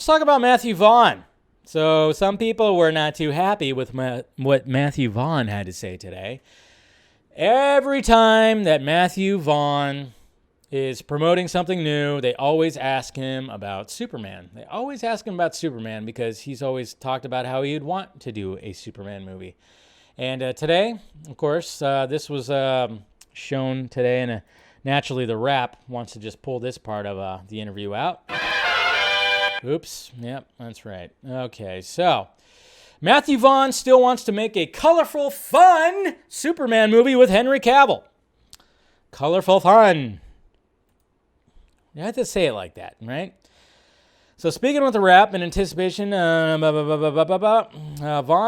talk about Matthew Vaughn. So some people were not too happy with what Matthew Vaughn had to say today. Every time that Matthew Vaughn is promoting something new, they always ask him about Superman. They always ask him about Superman because he's always talked about how he'd want to do a Superman movie. And today, of course, this was shown today, and naturally the Wrap wants to just pull this part of the interview out. Oops. Yep, that's right. Okay, so Matthew Vaughn still wants to make a colorful, fun Superman movie with Henry Cavill. Colorful fun. You have to say it like that, right? So speaking with the Wrap in anticipation, Vaughn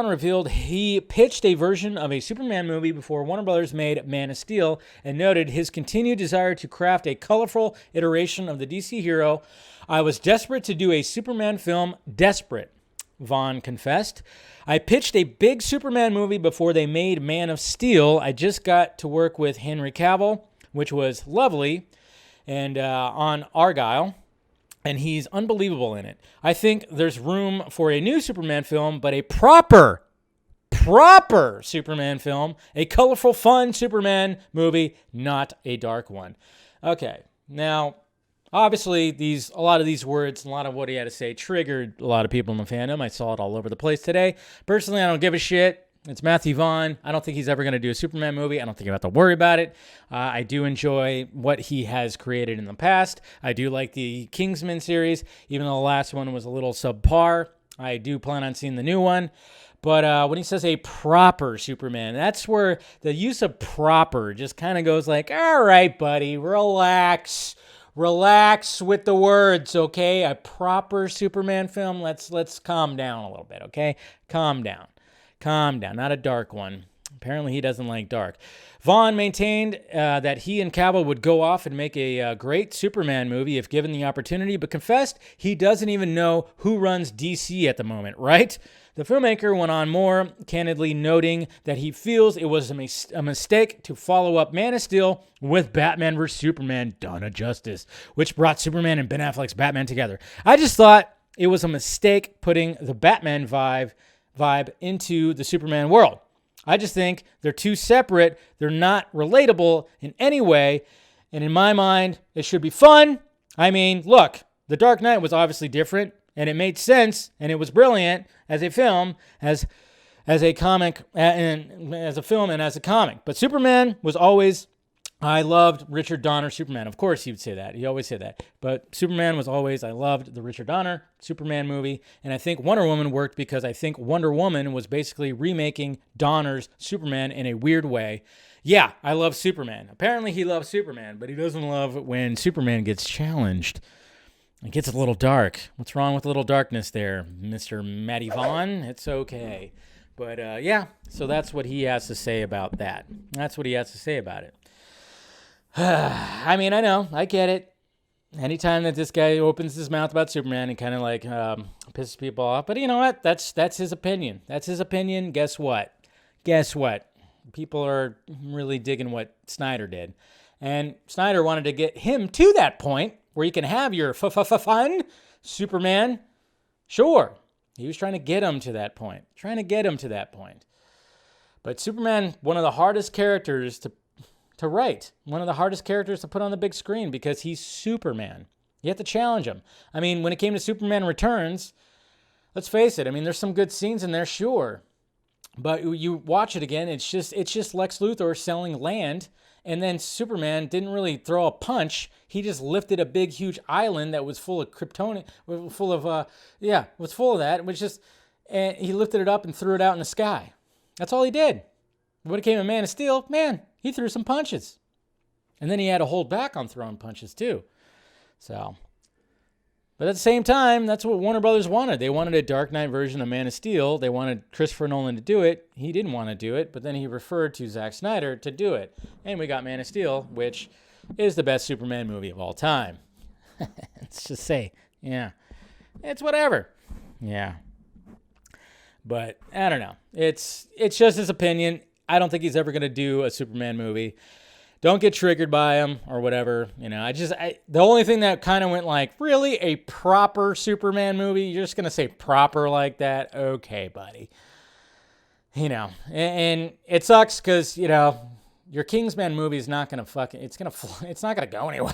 revealed he pitched a version of a Superman movie before Warner Brothers made Man of Steel and noted his continued desire to craft a colorful iteration of the DC hero. I was desperate to do a Superman film, desperate, Vaughn confessed. I pitched a big Superman movie before they made Man of Steel. I just got to work with Henry Cavill, which was lovely, and on Argyle. And he's unbelievable in it. I think there's room for a new Superman film, but a proper Superman film, a colorful, fun Superman movie, not a dark one. Okay, now, obviously, a lot of these words, a lot of what he had to say triggered a lot of people in the fandom. I saw it all over the place today. Personally, I don't give a shit. It's Matthew Vaughn. I don't think he's ever going to do a Superman movie. I don't think you have to worry about it. I do enjoy what he has created in the past. I do like the Kingsman series, even though the last one was a little subpar. I do plan on seeing the new one. But when he says a proper Superman, that's where the use of proper just kind of goes like, all right, buddy, relax. Relax with the words, okay? A proper Superman film. Let's calm down a little bit, okay? Calm down. Calm down, not a dark one. Apparently he doesn't like dark. Vaughn maintained that he and Cavill would go off and make a great Superman movie if given the opportunity, but confessed he doesn't even know who runs DC at the moment, right? The filmmaker went on more candidly, noting that he feels it was a mistake to follow up Man of Steel with Batman vs. Superman: Dawn of Justice, which brought Superman and Ben Affleck's Batman together. I just thought it was a mistake putting the Batman vibe into the Superman world. I just think they're too separate. They're not relatable in any way. And in my mind, it should be fun. I mean, look, The Dark Knight was obviously different, and it made sense, and it was brilliant as a film, as a comic, and as a film and as a comic. But Superman was always, I loved Richard Donner Superman. Of course he would say that. He always said that. But Superman was always, I loved the Richard Donner Superman movie. And I think Wonder Woman worked because I think Wonder Woman was basically remaking Donner's Superman in a weird way. Yeah, I love Superman. Apparently he loves Superman, but he doesn't love when Superman gets challenged. It gets a little dark. What's wrong with a little darkness there, Mr. Matty Vaughn? It's okay. But yeah, so that's what he has to say about that. That's what he has to say about it. I mean, I know, I get it. Anytime that this guy opens his mouth about Superman, he kind of like pisses people off. But you know what? That's his opinion. That's his opinion. Guess what? People are really digging what Snyder did. And Snyder wanted to get him to that point where you can have your fun Superman. Sure. He was trying to get him to that point. But Superman, one of the hardest characters to write, one of the hardest characters to put on the big screen because he's Superman. You have to challenge him. I mean, when it came to Superman Returns, let's face it, I mean, there's some good scenes in there, sure. But you watch it again, it's just Lex Luthor selling land, and then Superman didn't really throw a punch. He just lifted a big, huge island that was full of Kryptonian, was full of that. And he lifted it up and threw it out in the sky. That's all he did. When it came to Man of Steel, man, he threw some punches. And then he had to hold back on throwing punches too. So, but at the same time, that's what Warner Brothers wanted. They wanted a Dark Knight version of Man of Steel. They wanted Christopher Nolan to do it. He didn't want to do it, but then he referred to Zack Snyder to do it. And we got Man of Steel, which is the best Superman movie of all time. Let's just say, yeah, it's whatever. Yeah. But I don't know. It's just his opinion. I don't think he's ever going to do a Superman movie. don't get triggered by them or whatever. The only thing that kind of went like, really, a proper Superman movie? You're just going to say proper like that? Okay, buddy. And it sucks because, your Kingsman movie is not going to it's not going to go anywhere.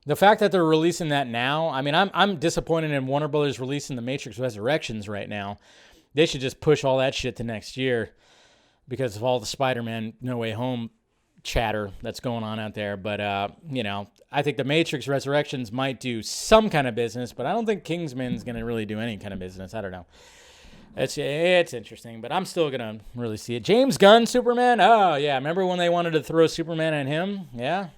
The fact that they're releasing that now, I mean, I'm disappointed in Warner Brothers releasing The Matrix Resurrections right now. They should just push all that shit to next year because of all the Spider-Man No Way Home chatter that's going on out there. But, I think The Matrix Resurrections might do some kind of business, but I don't think Kingsman's going to really do any kind of business. I don't know. It's interesting, but I'm still going to really see it. James Gunn, Superman? Oh, yeah. Remember when they wanted to throw Superman at him? Yeah.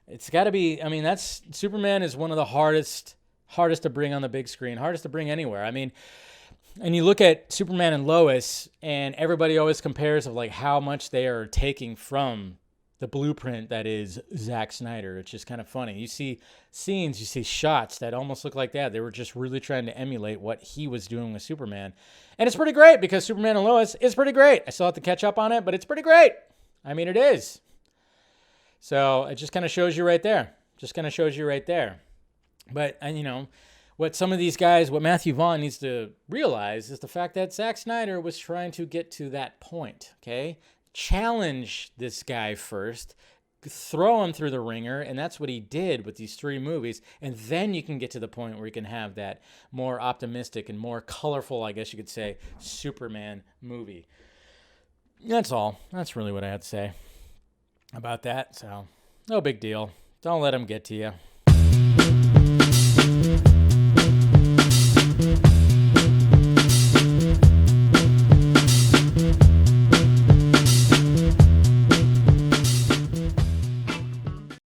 It's got to be, that's Superman is one of the hardest to bring on the big screen, hardest to bring anywhere. And you look at Superman and Lois, and everybody always compares of like how much they are taking from the blueprint that is Zack Snyder. It's just kind of funny. You see scenes, you see shots that almost look like that. They were just really trying to emulate what he was doing with Superman. And it's pretty great because Superman and Lois is pretty great. I still have to catch up on it, but it's pretty great. It is. So it just kind of shows you right there. But, what some of these guys, what Matthew Vaughn needs to realize is the fact that Zack Snyder was trying to get to that point, okay? Challenge this guy first, throw him through the ringer, and that's what he did with these 3 movies. And then you can get to the point where you can have that more optimistic and more colorful, I guess you could say, Superman movie. That's all. That's really what I had to say about that. So, no big deal. Don't let him get to you.